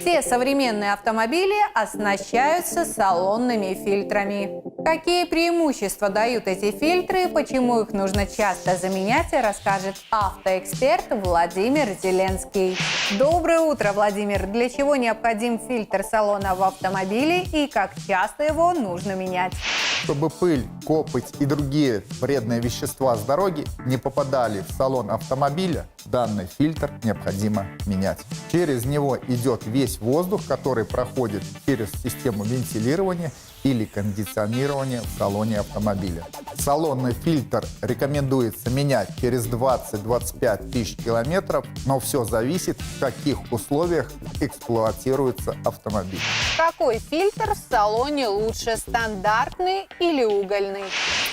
Все современные автомобили оснащаются салонными фильтрами. Какие преимущества дают эти фильтры, почему их нужно часто заменять, расскажет автоэксперт Владимир Зеленский. Доброе утро, Владимир! Для чего необходим фильтр салона в автомобиле и как часто его нужно менять? Чтобы пыль, копоть и другие вредные вещества с дороги не попадали в салон автомобиля, данный фильтр необходимо менять. Через него идет весь воздух, который проходит через систему вентилирования или кондиционирования в салоне автомобиля. Салонный фильтр рекомендуется менять через 20-25 тысяч километров, но все зависит, в каких условиях эксплуатируется автомобиль. Какой фильтр в салоне лучше, стандартный или угольный?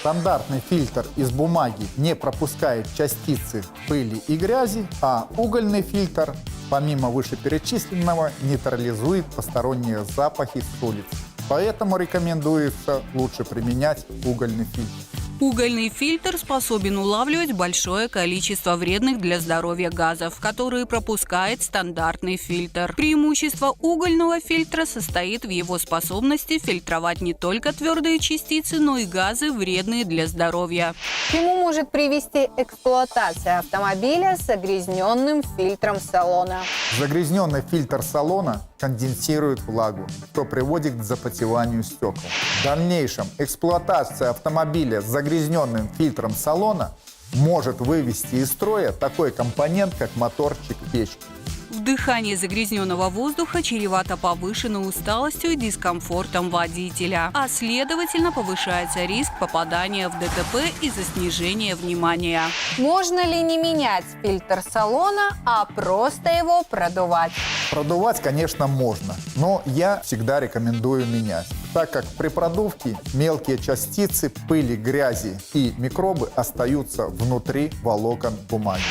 Стандартный фильтр из бумаги не пропускает частицы пыли и грязи, а угольный фильтр, помимо вышеперечисленного, нейтрализует посторонние запахи с улиц. Поэтому рекомендуется лучше применять угольный фильтр. Угольный фильтр способен улавливать большое количество вредных для здоровья газов, которые пропускает стандартный фильтр. Преимущество угольного фильтра состоит в его способности фильтровать не только твердые частицы, но и газы, вредные для здоровья. К чему может привести эксплуатация автомобиля с загрязненным фильтром салона? Загрязненный фильтр салона конденсирует влагу, что приводит к запотеванию стекол. В дальнейшем эксплуатация автомобиля с загрязненным фильтром салона может вывести из строя такой компонент, как моторчик печки. Вдыхание загрязненного воздуха чревато повышенной усталостью и дискомфортом водителя, а следовательно повышается риск попадания в ДТП из-за снижения внимания. Можно ли не менять фильтр салона, а просто его продувать? Продувать, конечно, можно, но я всегда рекомендую менять, так как при продувке мелкие частицы пыли, грязи и микробы остаются внутри волокон бумаги.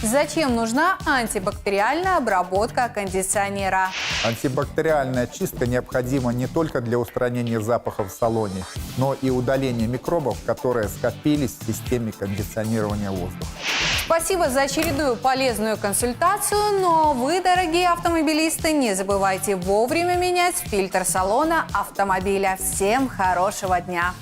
Зачем нужна антибактериальная обработка кондиционера? Антибактериальная чистка необходима не только для устранения запахов в салоне, но и удаления микробов, которые скопились в системе кондиционирования воздуха. Спасибо за очередную полезную консультацию, но вы, дорогие автомобилисты, не забывайте вовремя менять фильтр салона автомобиля. Всем хорошего дня!